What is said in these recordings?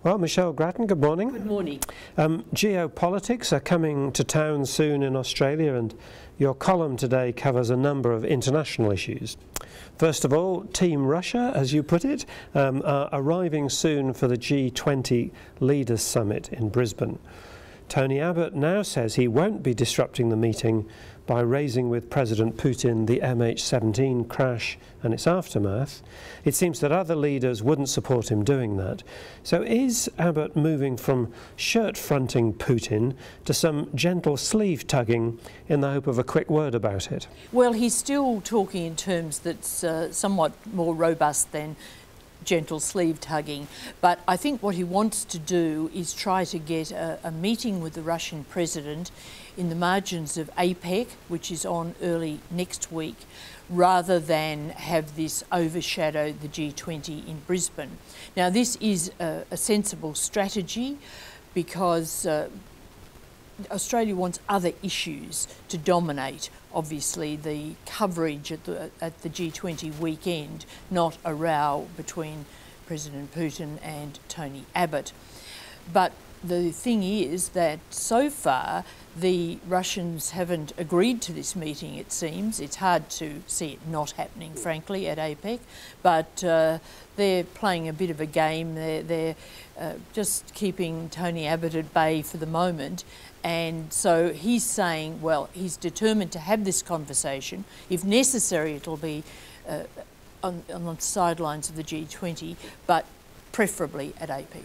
Well, Michelle Grattan, good morning. Good morning. Geopolitics are coming to town soon in Australia, and your column today covers a number of international issues. First of all, Team Russia, as you put it, are arriving soon for the G20 Leaders Summit in Brisbane. Tony Abbott now says he won't be disrupting the meeting by raising with President Putin the MH17 crash and its aftermath. It seems that other leaders wouldn't support him doing that. So is Abbott moving from shirt-fronting Putin to some gentle sleeve-tugging in the hope of a quick word about it? Well, he's still talking in terms that's somewhat more robust than gentle sleeve tugging, but I think what he wants to do is try to get a meeting with the Russian president in the margins of APEC, which is on early next week, rather than have this overshadow the G20 in Brisbane. Now, this is a sensible strategy because Australia wants other issues to dominate, obviously, the coverage at the G20 weekend, not a row between President Putin and Tony Abbott. But the thing is that so far the Russians haven't agreed to this meeting, it seems. It's hard to see it not happening, frankly, at APEC, but they're playing a bit of a game. They're just keeping Tony Abbott at bay for the moment. And so he's saying, well, he's determined to have this conversation. If necessary, it'll be on the sidelines of the G20, but preferably at APEC.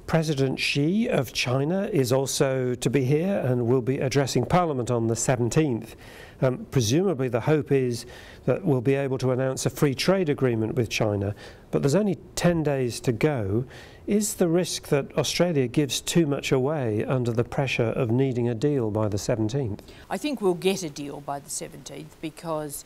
President Xi of China is also to be here and will be addressing Parliament on the 17th. Presumably the hope is that we'll be able to announce a free trade agreement with China, but there's only 10 days to go. Is the risk that Australia gives too much away under the pressure of needing a deal by the 17th? I think we'll get a deal by the 17th because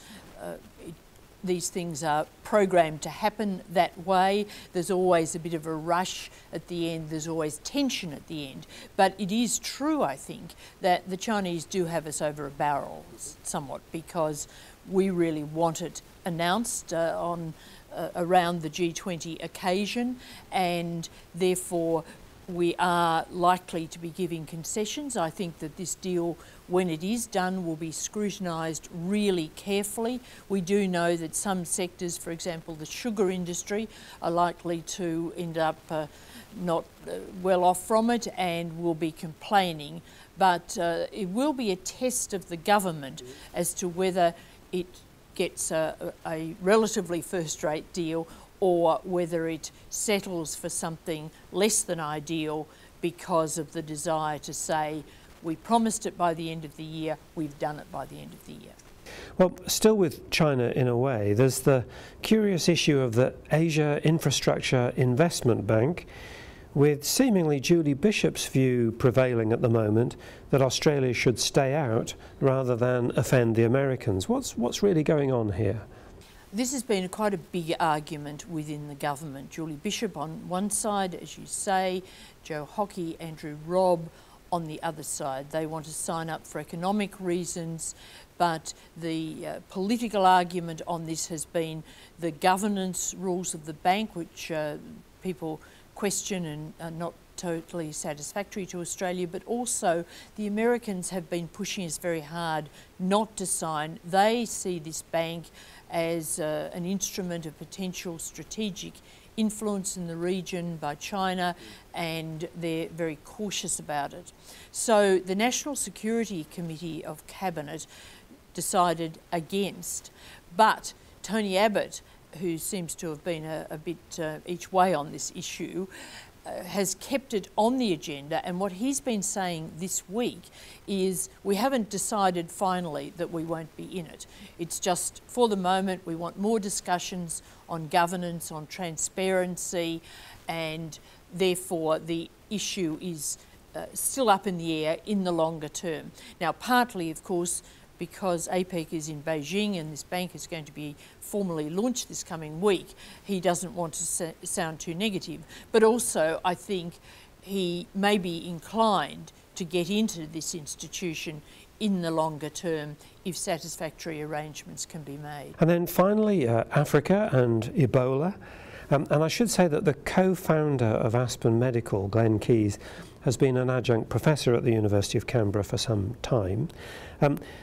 these things are programmed to happen that way. There's always a bit of a rush at the end, there's always tension at the end. But it is true, I think, that the Chinese do have us over a barrel somewhat because we really want it announced around the G20 occasion, and therefore we are likely to be giving concessions. I think that this deal, when it is done, will be scrutinised really carefully. We do know that some sectors, for example the sugar industry, are likely to end up not well off from it and will be complaining. But it will be a test of the government as to whether it gets a relatively first-rate deal or whether it settles for something less than ideal because of the desire to say, we promised it by the end of the year, we've done it by the end of the year. Well, still with China in a way, there's the curious issue of the Asia Infrastructure Investment Bank, with seemingly Julie Bishop's view prevailing at the moment that Australia should stay out rather than offend the Americans. What's really going on here? This has been quite a big argument within the government. Julie Bishop on one side, as you say, Joe Hockey, Andrew Robb on the other side. They want to sign up for economic reasons, but the political argument on this has been the governance rules of the bank, which people question and are not totally satisfactory to Australia, but also the Americans have been pushing us very hard not to sign. They see this bank as an instrument of potential strategic influence in the region by China, and they're very cautious about it. So the National Security Committee of Cabinet decided against, but Tony Abbott, who seems to have been a bit each way on this issue, has kept it on the agenda, and what he's been saying this week is we haven't decided finally that we won't be in it. It's just for the moment we want more discussions on governance, on transparency, and therefore the issue is still up in the air in the longer term. Now, partly, of course, because APEC is in Beijing and this bank is going to be formally launched this coming week, he doesn't want to sound too negative. But also, I think he may be inclined to get into this institution in the longer term if satisfactory arrangements can be made. And then finally, Africa and Ebola. And I should say that the co-founder of Aspen Medical, Glenn Keyes, has been an adjunct professor at the University of Canberra for some time.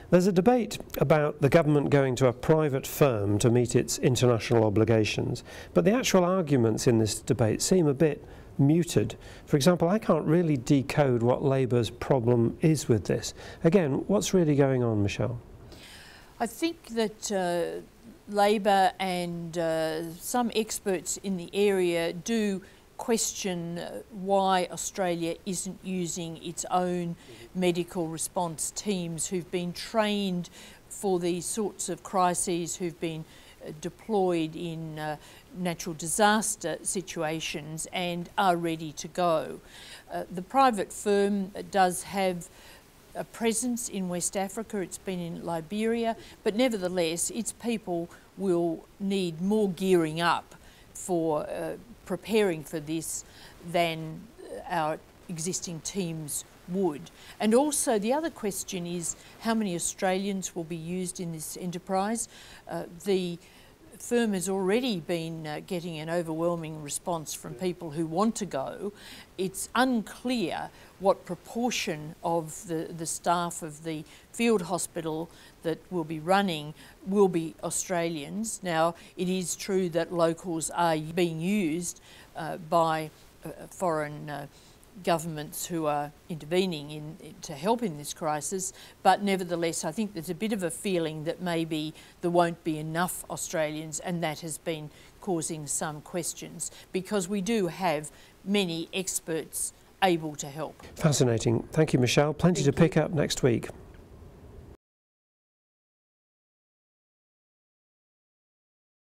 There's a debate about the government going to a private firm to meet its international obligations, but the actual arguments in this debate seem a bit muted. For example, I can't really decode what Labour's problem is with this. Again, what's really going on, Michelle? I think that Labor and some experts in the area do question why Australia isn't using its own medical response teams who've been trained for these sorts of crises, who've been deployed in natural disaster situations and are ready to go. The private firm does have a presence in West Africa, it's been in Liberia, but nevertheless its people will need more gearing up for preparing for this than our existing teams would. And also the other question is how many Australians will be used in this enterprise. The firm has already been getting an overwhelming response from people who want to go. It's unclear what proportion of the staff of the field hospital that will be running will be Australians. Now, it is true that locals are being used by foreign governments who are intervening to help in this crisis, but nevertheless I think there's a bit of a feeling that maybe there won't be enough Australians, and that has been causing some questions because we do have many experts able to help. Fascinating. Thank you, Michelle. Plenty to pick up next week.